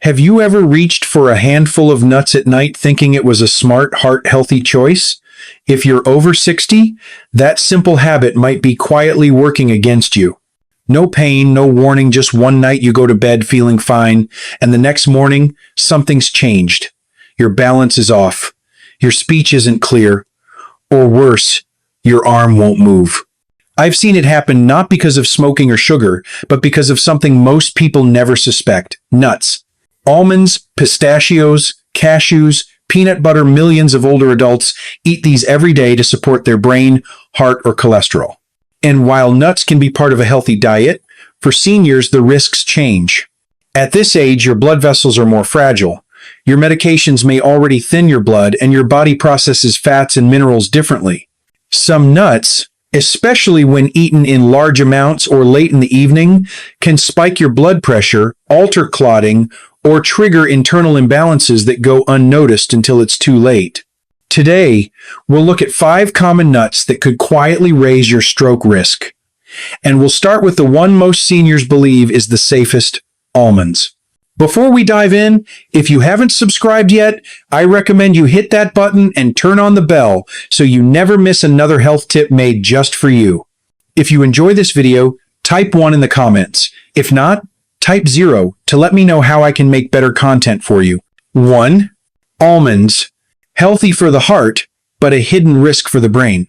Have you ever reached for a handful of nuts at night thinking it was a smart, heart-healthy choice? If you're over 60, that simple habit might be quietly working against you. No pain, no warning, just one night you go to bed feeling fine, and the next morning, something's changed. Your balance is off. Your speech isn't clear. Or worse, your arm won't move. I've seen it happen not because of smoking or sugar, but because of something most people never suspect: nuts. Almonds, pistachios, cashews, peanut butter. Millions of older adults eat these every day to support their brain, heart, or cholesterol. And while nuts can be part of a healthy diet, for seniors the risks change. At this age, your blood vessels are more fragile. Your medications may already thin your blood, and your body processes fats and minerals differently. Some nuts, especially when eaten in large amounts or late in the evening, can spike your blood pressure, alter clotting, or trigger internal imbalances that go unnoticed until it's too late. Today, we'll look at 5 common nuts that could quietly raise your stroke risk. And we'll start with the one most seniors believe is the safest: almonds. Before we dive in, if you haven't subscribed yet, I recommend you hit that button and turn on the bell so you never miss another health tip made just for you. If you enjoy this video, type 1 in the comments. If not, type 0 to let me know how I can make better content for you. 1. Almonds. Healthy for the heart, but a hidden risk for the brain.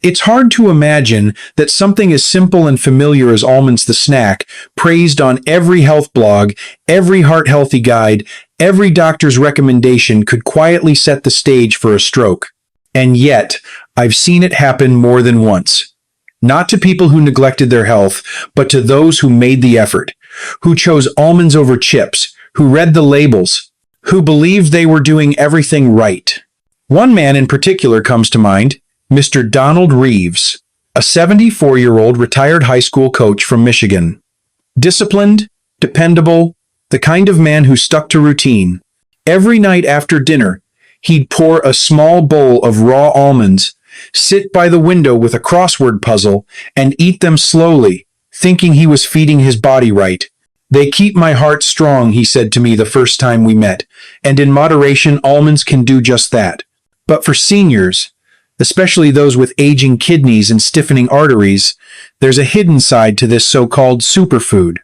It's hard to imagine that something as simple and familiar as almonds the snack, praised on every health blog, every heart-healthy guide, every doctor's recommendation, could quietly set the stage for a stroke. And yet, I've seen it happen more than once. Not to people who neglected their health, but to those who made the effort, who chose almonds over chips, who read the labels, who believed they were doing everything right. One man in particular comes to mind: Mr. Donald Reeves, a 74-year-old retired high school coach from Michigan. Disciplined, dependable, the kind of man who stuck to routine. Every night after dinner, he'd pour a small bowl of raw almonds, sit by the window with a crossword puzzle, and eat them slowly, thinking he was feeding his body right. "They keep my heart strong," he said to me the first time we met, and in moderation, almonds can do just that. But for seniors, especially those with aging kidneys and stiffening arteries, there's a hidden side to this so-called superfood.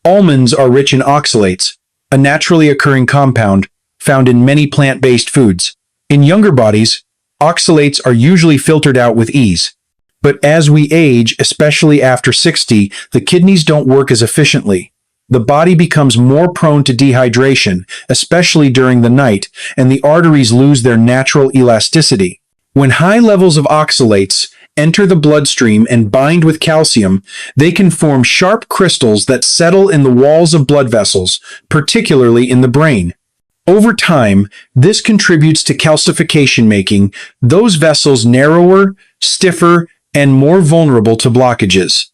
Almonds are rich in oxalates, a naturally occurring compound found in many plant-based foods. In younger bodies, oxalates are usually filtered out with ease. But as we age, especially after 60, the kidneys don't work as efficiently. The body becomes more prone to dehydration, especially during the night, and the arteries lose their natural elasticity. When high levels of oxalates enter the bloodstream and bind with calcium, they can form sharp crystals that settle in the walls of blood vessels, particularly in the brain. Over time, this contributes to calcification, making those vessels narrower, stiffer, and more vulnerable to blockages.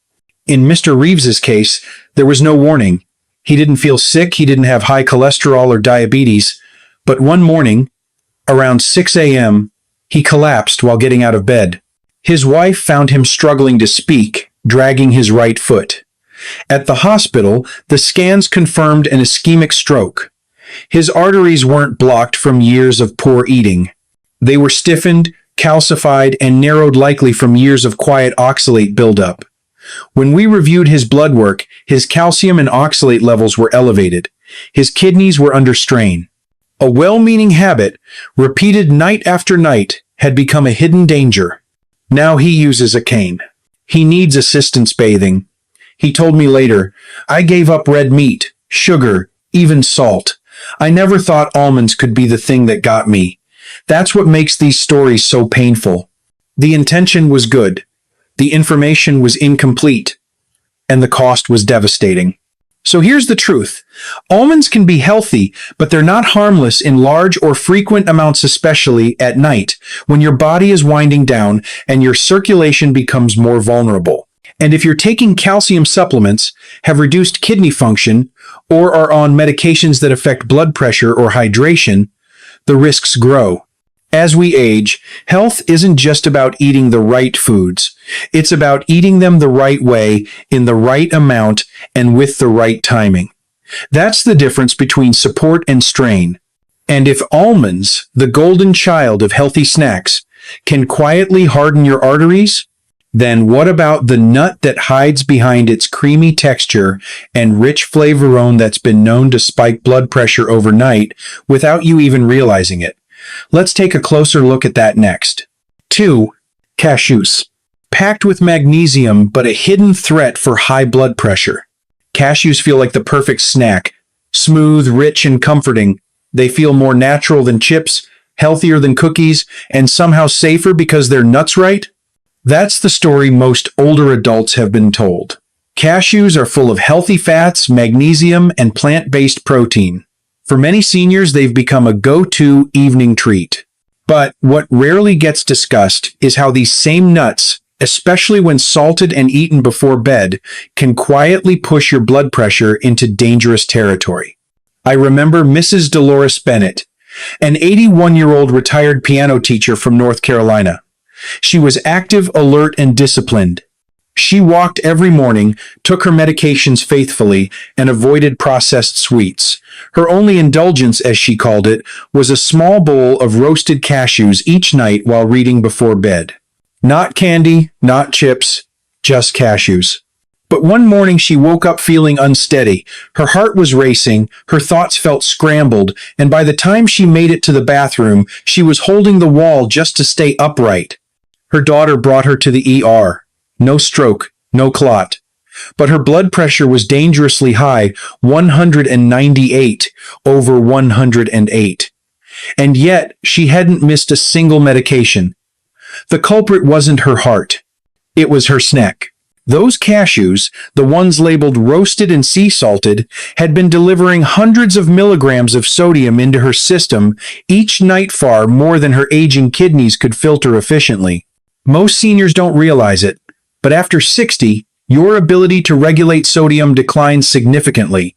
In Mr. Reeves's case, there was no warning. He didn't feel sick, he didn't have high cholesterol or diabetes, but one morning, around 6 a.m., he collapsed while getting out of bed. His wife found him struggling to speak, dragging his right foot. At the hospital, the scans confirmed an ischemic stroke. His arteries weren't blocked from years of poor eating. They were stiffened, calcified, and narrowed, likely from years of quiet oxalate buildup. When we reviewed his blood work, his calcium and oxalate levels were elevated. His kidneys were under strain. A well-meaning habit, repeated night after night, had become a hidden danger. Now he uses a cane. He needs assistance bathing. He told me later, "I gave up red meat, sugar, even salt. I never thought almonds could be the thing that got me." That's what makes these stories so painful. The intention was good. The information was incomplete, and the cost was devastating. So here's the truth. Almonds can be healthy, but they're not harmless in large or frequent amounts, especially at night, when your body is winding down and your circulation becomes more vulnerable. And if you're taking calcium supplements, have reduced kidney function, or are on medications that affect blood pressure or hydration, the risks grow. As we age, health isn't just about eating the right foods. It's about eating them the right way, in the right amount, and with the right timing. That's the difference between support and strain. And if almonds, the golden child of healthy snacks, can quietly harden your arteries, then what about the nut that hides behind its creamy texture and rich flavorone that's been known to spike blood pressure overnight without you even realizing it? Let's take a closer look at that next. 2. Cashews. Packed with magnesium, but a hidden threat for high blood pressure. Cashews feel like the perfect snack. Smooth, rich, and comforting. They feel more natural than chips, healthier than cookies, and somehow safer because they're nuts, right? That's the story most older adults have been told. Cashews are full of healthy fats, magnesium, and plant-based protein. For many seniors, they've become a go-to evening treat. But what rarely gets discussed is how these same nuts, especially when salted and eaten before bed, can quietly push your blood pressure into dangerous territory. I remember Mrs. Dolores Bennett, an 81-year-old retired piano teacher from North Carolina. She was active, alert, and disciplined. She walked every morning, took her medications faithfully, and avoided processed sweets. Her only indulgence, as she called it, was a small bowl of roasted cashews each night while reading before bed. Not candy, not chips, just cashews. But one morning she woke up feeling unsteady. Her heart was racing, her thoughts felt scrambled, and by the time she made it to the bathroom, she was holding the wall just to stay upright. Her daughter brought her to the ER. No stroke, no clot. But her blood pressure was dangerously high, 198 over 108. And yet, she hadn't missed a single medication. The culprit wasn't her heart. It was her snack. Those cashews, the ones labeled roasted and sea salted, had been delivering hundreds of milligrams of sodium into her system each night, far more than her aging kidneys could filter efficiently. Most seniors don't realize it, but after 60, your ability to regulate sodium declines significantly.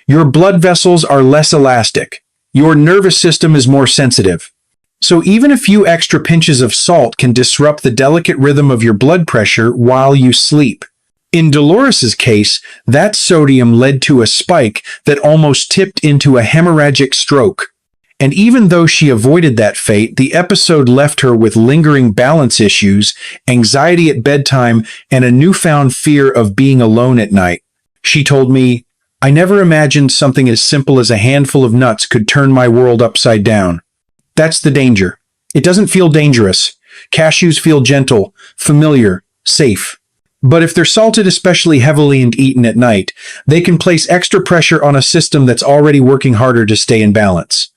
Your blood vessels are less elastic. Your nervous system is more sensitive. So even a few extra pinches of salt can disrupt the delicate rhythm of your blood pressure while you sleep. In Dolores's case, that sodium led to a spike that almost tipped into a hemorrhagic stroke. And even though she avoided that fate, the episode left her with lingering balance issues, anxiety at bedtime, and a newfound fear of being alone at night. She told me, "I never imagined something as simple as a handful of nuts could turn my world upside down." That's the danger. It doesn't feel dangerous. Cashews feel gentle, familiar, safe. But if they're salted especially heavily and eaten at night, they can place extra pressure on a system that's already working harder to stay in balance.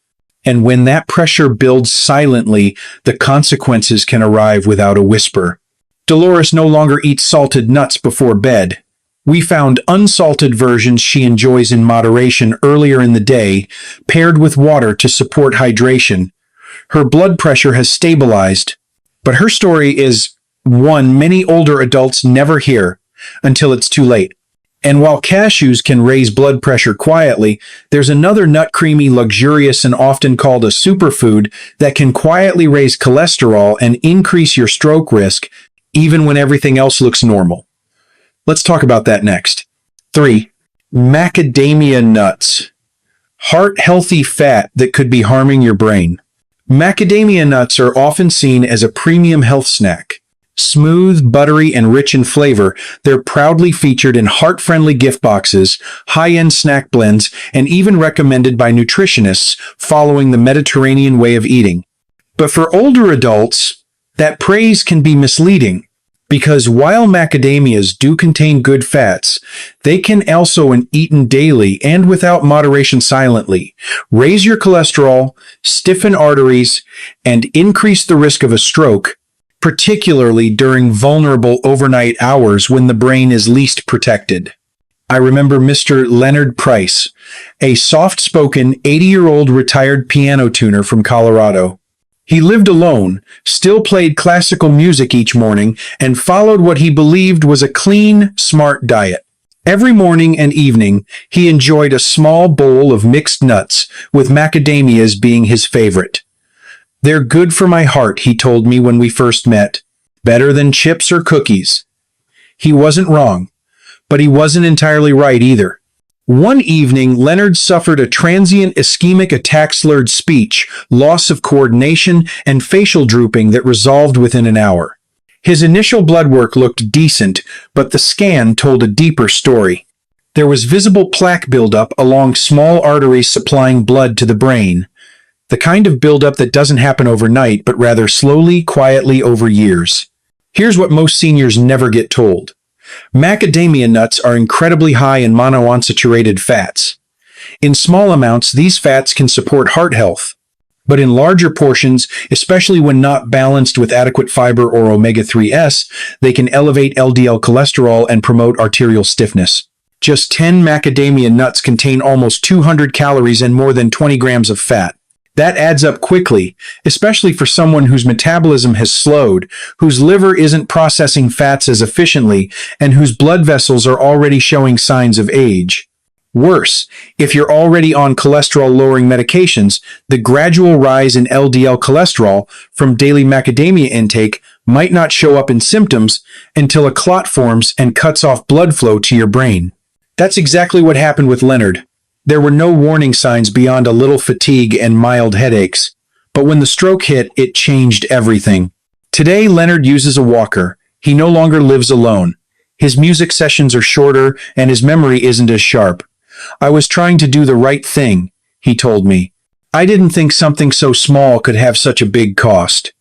And when that pressure builds silently, the consequences can arrive without a whisper. Dolores no longer eats salted nuts before bed. We found unsalted versions she enjoys in moderation earlier in the day, paired with water to support hydration. Her blood pressure has stabilized, but her story is one many older adults never hear until it's too late. And while cashews can raise blood pressure quietly, there's another nut, creamy, luxurious, and often called a superfood that can quietly raise cholesterol and increase your stroke risk even when everything else looks normal. Let's talk about that next. 3. Macadamia nuts. Heart-healthy fat that could be harming your brain. Macadamia nuts are often seen as a premium health snack. Smooth, buttery, and rich in flavor, they're proudly featured in heart-friendly gift boxes, high-end snack blends, and even recommended by nutritionists following the Mediterranean way of eating. But for older adults, that praise can be misleading, because while macadamias do contain good fats, they can also, when eaten daily and without moderation silently, raise your cholesterol, stiffen arteries, and increase the risk of a stroke, particularly during vulnerable overnight hours when the brain is least protected. I remember Mr. Leonard Price, a soft-spoken 80-year-old retired piano tuner from Colorado. He lived alone, still played classical music each morning, and followed what he believed was a clean, smart diet. Every morning and evening, he enjoyed a small bowl of mixed nuts, with macadamias being his favorite. "They're good for my heart," he told me when we first met. "Better than chips or cookies." He wasn't wrong, but he wasn't entirely right either. One evening, Leonard suffered a transient ischemic attack, slurred speech, loss of coordination, and facial drooping that resolved within an hour. His initial blood work looked decent, but the scan told a deeper story. There was visible plaque buildup along small arteries supplying blood to the brain, the kind of buildup that doesn't happen overnight, but rather slowly, quietly over years. Here's what most seniors never get told. Macadamia nuts are incredibly high in monounsaturated fats. In small amounts, these fats can support heart health, but in larger portions, especially when not balanced with adequate fiber or omega-3s, they can elevate LDL cholesterol and promote arterial stiffness. Just 10 macadamia nuts contain almost 200 calories and more than 20 grams of fat. That adds up quickly, especially for someone whose metabolism has slowed, whose liver isn't processing fats as efficiently, and whose blood vessels are already showing signs of age. Worse, if you're already on cholesterol-lowering medications, the gradual rise in LDL cholesterol from daily macadamia intake might not show up in symptoms until a clot forms and cuts off blood flow to your brain. That's exactly what happened with Leonard. There were no warning signs beyond a little fatigue and mild headaches. But when the stroke hit, it changed everything. Today, Leonard uses a walker. He no longer lives alone. His music sessions are shorter, and his memory isn't as sharp. "I was trying to do the right thing," he told me. "I didn't think something so small could have such a big cost."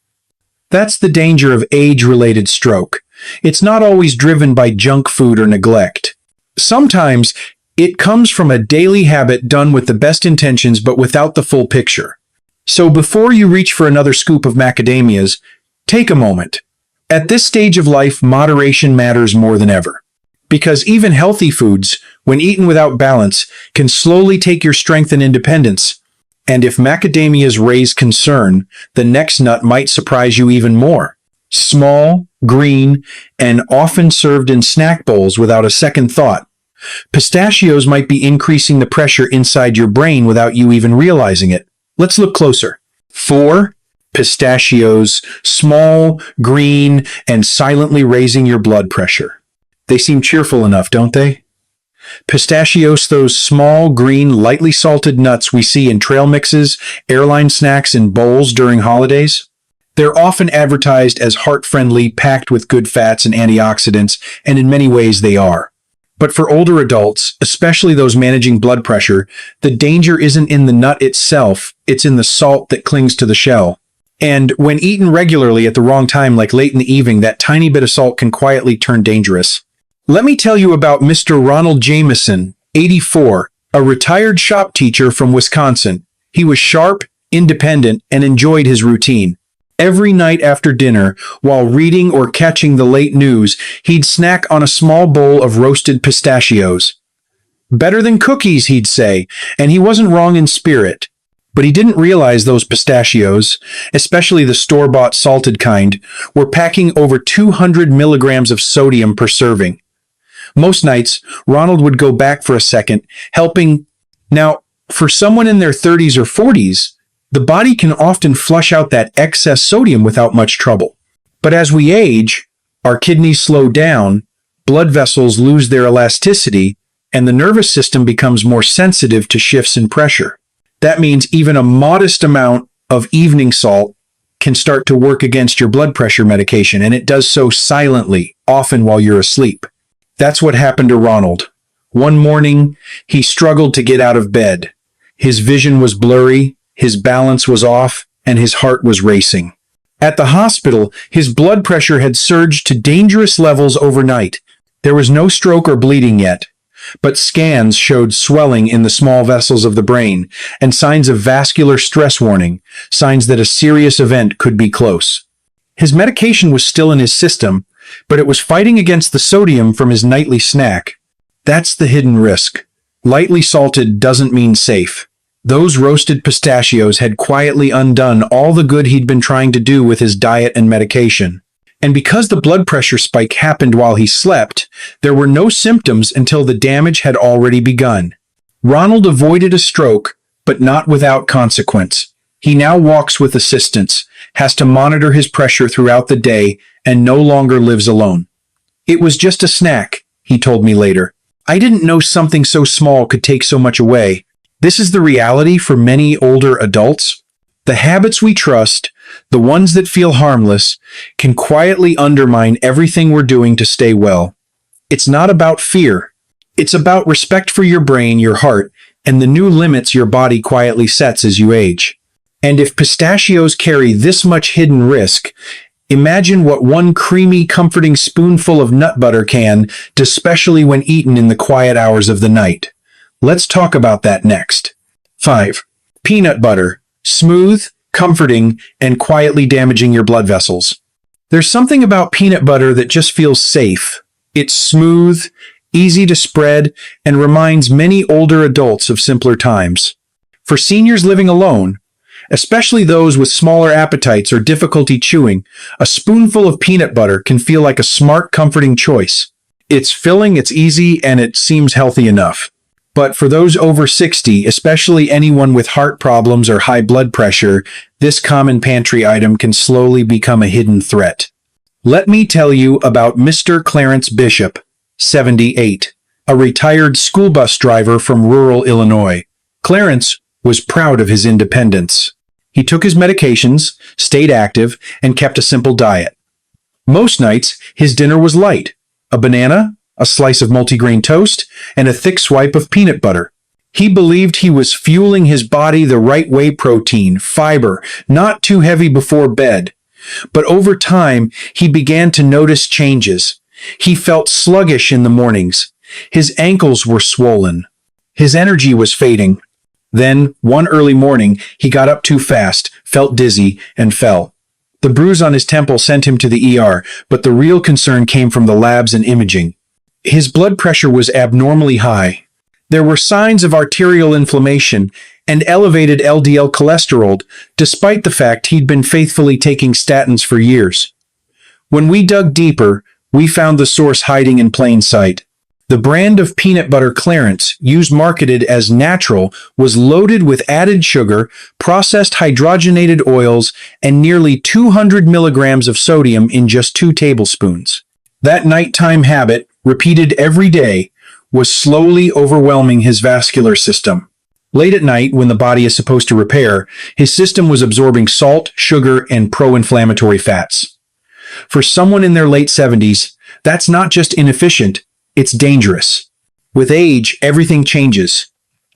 That's the danger of age-related stroke. It's not always driven by junk food or neglect. Sometimes, it comes from a daily habit done with the best intentions but without the full picture. So before you reach for another scoop of macadamias, take a moment. At this stage of life, moderation matters more than ever. Because even healthy foods, when eaten without balance, can slowly take your strength and independence. And if macadamias raise concern, the next nut might surprise you even more. Small, green, and often served in snack bowls without a second thought. Pistachios might be increasing the pressure inside your brain without you even realizing it. Let's look closer. 4. Pistachios, small, green, and silently raising your blood pressure. They seem cheerful enough, don't they? Pistachios, those small, green, lightly salted nuts we see in trail mixes, airline snacks, and bowls during holidays. They're often advertised as heart-friendly, packed with good fats and antioxidants, and in many ways they are. But for older adults, especially those managing blood pressure, the danger isn't in the nut itself, it's in the salt that clings to the shell. And when eaten regularly at the wrong time, like late in the evening, that tiny bit of salt can quietly turn dangerous. Let me tell you about Mr. Ronald Jameson, 84, a retired shop teacher from Wisconsin. He was sharp, independent, and enjoyed his routine. Every night after dinner, while reading or catching the late news, he'd snack on a small bowl of roasted pistachios. Better than cookies, he'd say, and he wasn't wrong in spirit. But he didn't realize those pistachios, especially the store-bought salted kind, were packing over 200 milligrams of sodium per serving. Most nights, Ronald would go back for a second, helping. Now, for someone in their 30s or 40s, the body can often flush out that excess sodium without much trouble. But as we age, our kidneys slow down, blood vessels lose their elasticity, and the nervous system becomes more sensitive to shifts in pressure. That means even a modest amount of evening salt can start to work against your blood pressure medication, and it does so silently, often while you're asleep. That's what happened to Ronald. One morning, he struggled to get out of bed. His vision was blurry, his balance was off, and his heart was racing. At the hospital, his blood pressure had surged to dangerous levels overnight. There was no stroke or bleeding yet, but scans showed swelling in the small vessels of the brain and signs of vascular stress warning, signs that a serious event could be close. His medication was still in his system, but it was fighting against the sodium from his nightly snack. That's the hidden risk. Lightly salted doesn't mean safe. Those roasted pistachios had quietly undone all the good he'd been trying to do with his diet and medication. And because the blood pressure spike happened while he slept, there were no symptoms until the damage had already begun. Ronald avoided a stroke, but not without consequence. He now walks with assistance, has to monitor his pressure throughout the day, and no longer lives alone. "It was just a snack," he told me later. I didn't know something so small could take so much away. This is the reality for many older adults. The habits we trust, the ones that feel harmless, can quietly undermine everything we're doing to stay well. It's not about fear. It's about respect for your brain, your heart, and the new limits your body quietly sets as you age. And if pistachios carry this much hidden risk, imagine what one creamy, comforting spoonful of nut butter can, especially when eaten in the quiet hours of the night. Let's talk about that next. 5. Peanut butter. Smooth, comforting, and quietly damaging your blood vessels. There's something about peanut butter that just feels safe. It's smooth, easy to spread, and reminds many older adults of simpler times. For seniors living alone, especially those with smaller appetites or difficulty chewing, a spoonful of peanut butter can feel like a smart, comforting choice. It's filling, it's easy, and it seems healthy enough. But for those over 60, especially anyone with heart problems or high blood pressure, this common pantry item can slowly become a hidden threat. Let me tell you about Mr. Clarence Bishop, 78, a retired school bus driver from rural Illinois. Clarence was proud of his independence. He took his medications, stayed active, and kept a simple diet. Most nights, his dinner was light: a banana, a slice of multigrain toast, and a thick swipe of peanut butter. He believed he was fueling his body the right way: protein, fiber, not too heavy before bed. But over time, he began to notice changes. He felt sluggish in the mornings. His ankles were swollen. His energy was fading. Then, one early morning, he got up too fast, felt dizzy, and fell. The bruise on his temple sent him to the ER, but the real concern came from the labs and imaging. His blood pressure was abnormally high. There were signs of arterial inflammation and elevated LDL cholesterol, despite the fact he'd been faithfully taking statins for years. When we dug deeper, we found the source hiding in plain sight. The brand of peanut butter Clarence, used marketed as natural, was loaded with added sugar, processed hydrogenated oils, and nearly 200 milligrams of sodium in just 2 tablespoons. That nighttime habit, repeated every day, was slowly overwhelming his vascular system. Late at night, when the body is supposed to repair, his system was absorbing salt, sugar, and pro-inflammatory fats. For someone in their late 70s, that's not just inefficient, it's dangerous. With age, everything changes.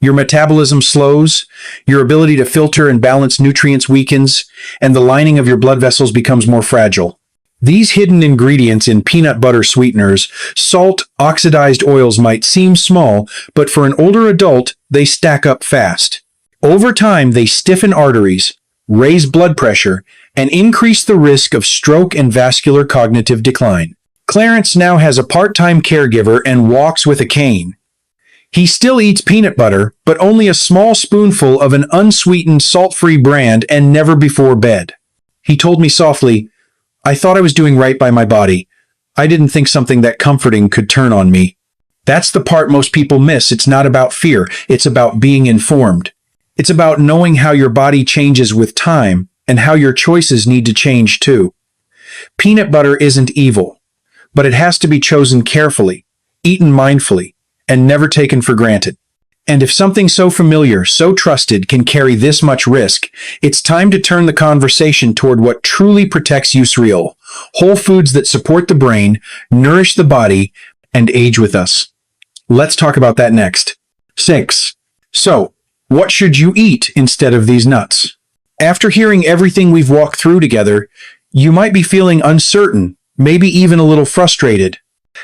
Your metabolism slows, your ability to filter and balance nutrients weakens, and the lining of your blood vessels becomes more fragile. These hidden ingredients in peanut butter sweeteners, salt, oxidized oils, might seem small, but for an older adult, they stack up fast. Over time, they stiffen arteries, raise blood pressure, and increase the risk of stroke and vascular cognitive decline. Clarence now has a part-time caregiver and walks with a cane. He still eats peanut butter, but only a small spoonful of an unsweetened, salt-free brand, and never before bed. He told me softly, "I thought I was doing right by my body. I didn't think something that comforting could turn on me." That's the part most people miss. It's not about fear. It's about being informed. It's about knowing how your body changes with time and how your choices need to change too. Peanut butter isn't evil, but it has to be chosen carefully, eaten mindfully, and never taken for granted. And if something so familiar, so trusted, can carry this much risk, it's time to turn the conversation toward what truly protects you: real, whole foods that support the brain, nourish the body, and age with us. Let's talk about that next. 6. So, what should you eat instead of these nuts? After hearing everything we've walked through together, you might be feeling uncertain, maybe even a little frustrated.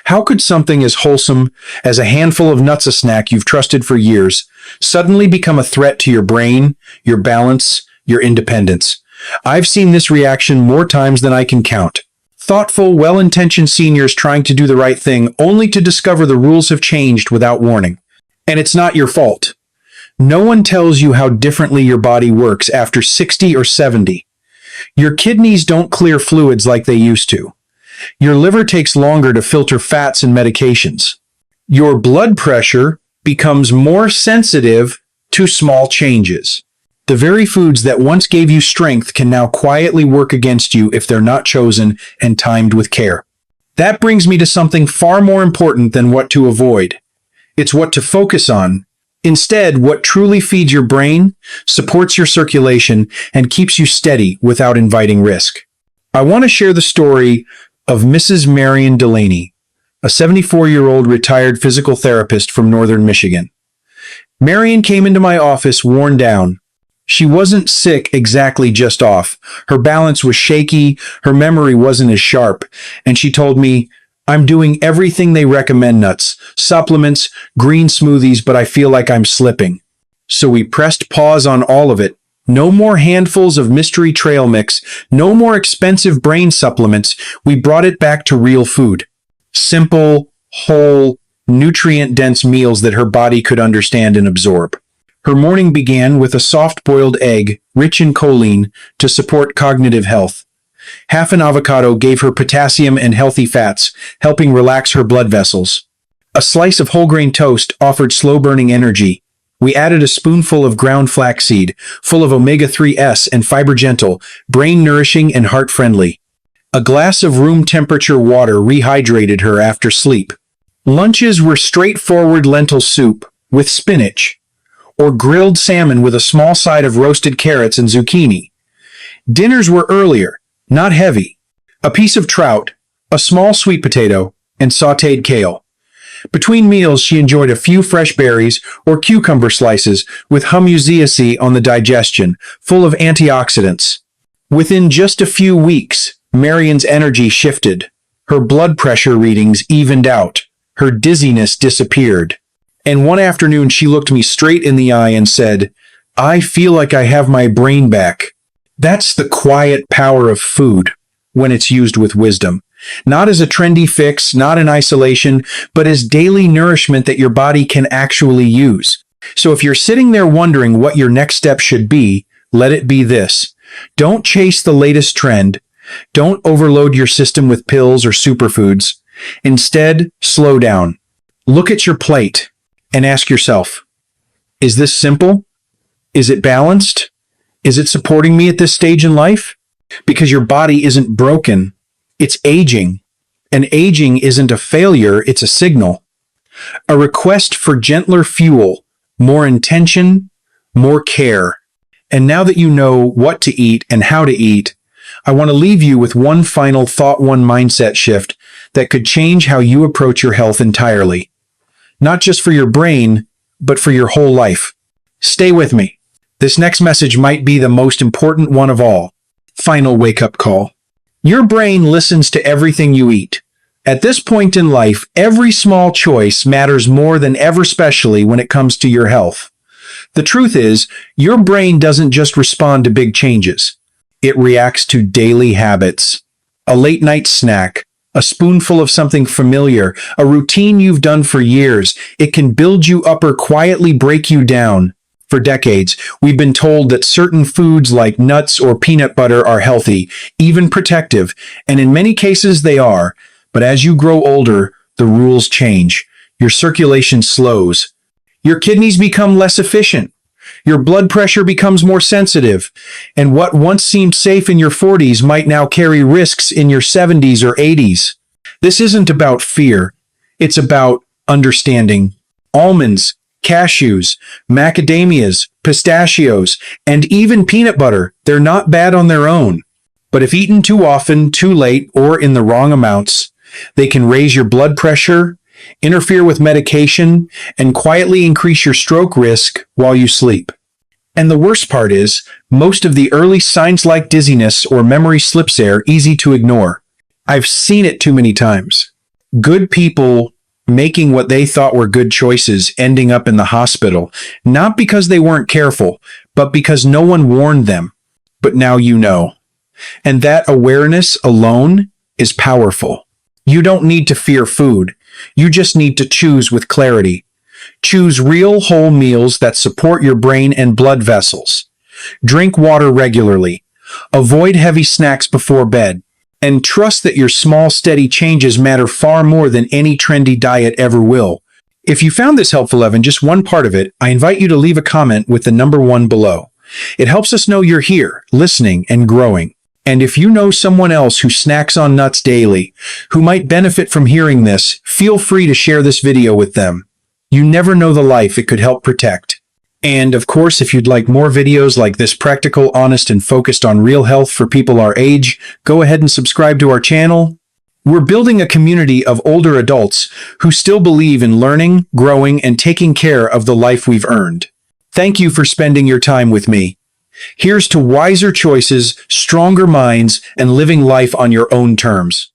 How could something as wholesome as a handful of nuts, a snack you've trusted for years, suddenly become a threat to your brain, your balance, your independence? I've seen this reaction more times than I can count. Thoughtful, well-intentioned seniors trying to do the right thing, only to discover the rules have changed without warning. And it's not your fault. No one tells you how differently your body works after 60 or 70. Your kidneys don't clear fluids like they used to. Your liver takes longer to filter fats and medications. Your blood pressure becomes more sensitive to small changes. The very foods that once gave you strength can now quietly work against you if they're not chosen and timed with care. That brings me to something far more important than what to avoid. It's what to focus on. Instead, what truly feeds your brain, supports your circulation, and keeps you steady without inviting risk. I want to share the story of Mrs. Marion Delaney, a 74-year-old retired physical therapist from northern Michigan. Marion came into my office worn down. She wasn't sick exactly, just off. Her balance was shaky, her memory wasn't as sharp, and she told me, "I'm doing everything they recommend, nuts, supplements, green smoothies, but I feel like I'm slipping." So we pressed pause on all of it. No more handfuls of mystery trail mix, no more expensive brain supplements. We brought it back to real food. Simple, whole, nutrient-dense meals that her body could understand and absorb. Her morning began with a soft-boiled egg, rich in choline, to support cognitive health. Half an avocado gave her potassium and healthy fats, helping relax her blood vessels. A slice of whole-grain toast offered slow-burning energy. We added a spoonful of ground flaxseed, full of omega-3s and fiber-gentle, brain-nourishing and heart-friendly. A glass of room-temperature water rehydrated her after sleep. Lunches were straightforward lentil soup with spinach, or grilled salmon with a small side of roasted carrots and zucchini. Dinners were earlier, not heavy. A piece of trout, a small sweet potato, and sautéed kale. Between meals, she enjoyed a few fresh berries or cucumber slices with humusiaceae on the digestion, full of antioxidants. Within just a few weeks, Marion's energy shifted. Her blood pressure readings evened out. Her dizziness disappeared. And one afternoon, she looked me straight in the eye and said, "I feel like I have my brain back." That's the quiet power of food when it's used with wisdom. Not as a trendy fix, not in isolation, but as daily nourishment that your body can actually use. So if you're sitting there wondering what your next step should be, let it be this. Don't chase the latest trend. Don't overload your system with pills or superfoods. Instead, slow down. Look at your plate and ask yourself, is this simple? Is it balanced? Is it supporting me at this stage in life? Because your body isn't broken. It's aging. And aging isn't a failure, it's a signal. A request for gentler fuel, more intention, more care. And now that you know what to eat and how to eat, I want to leave you with one final thought, one mindset shift that could change how you approach your health entirely. Not just for your brain, but for your whole life. Stay with me. This next message might be the most important one of all. Final wake-up call. Your brain listens to everything you eat. At this point in life, every small choice matters more than ever, especially when it comes to your health. The truth is, your brain doesn't just respond to big changes. It reacts to daily habits. A late-night snack, a spoonful of something familiar, a routine you've done for years. It can build you up or quietly break you down. For decades, we've been told that certain foods like nuts or peanut butter are healthy, even protective, and in many cases they are. But as you grow older, the rules change. Your circulation slows. Your kidneys become less efficient. Your blood pressure becomes more sensitive. And what once seemed safe in your 40s might now carry risks in your 70s or 80s. This isn't about fear. It's about understanding. Almonds, cashews, macadamias, pistachios, and even peanut butter, they're not bad on their own. But if eaten too often, too late, or in the wrong amounts, they can raise your blood pressure, interfere with medication, and quietly increase your stroke risk while you sleep. And the worst part is, most of the early signs like dizziness or memory slips are easy to ignore. I've seen it too many times. Good people making what they thought were good choices ending up in the hospital, not because they weren't careful, but because no one warned them. But now you know. And that awareness alone is powerful. You don't need to fear food. You just need to choose with clarity. Choose real whole meals that support your brain and blood vessels. Drink water regularly. Avoid heavy snacks before bed. And trust that your small, steady changes matter far more than any trendy diet ever will. If you found this helpful, Evan, just one part of it, I invite you to leave a comment with the number 1 below. It helps us know you're here, listening and growing. And if you know someone else who snacks on nuts daily, who might benefit from hearing this, feel free to share this video with them. You never know the life it could help protect. And of course, if you'd like more videos like this, practical, honest, and focused on real health for people our age, go ahead and subscribe to our channel. We're building a community of older adults who still believe in learning, growing, and taking care of the life we've earned. Thank you for spending your time with me. Here's to wiser choices, stronger minds, and living life on your own terms.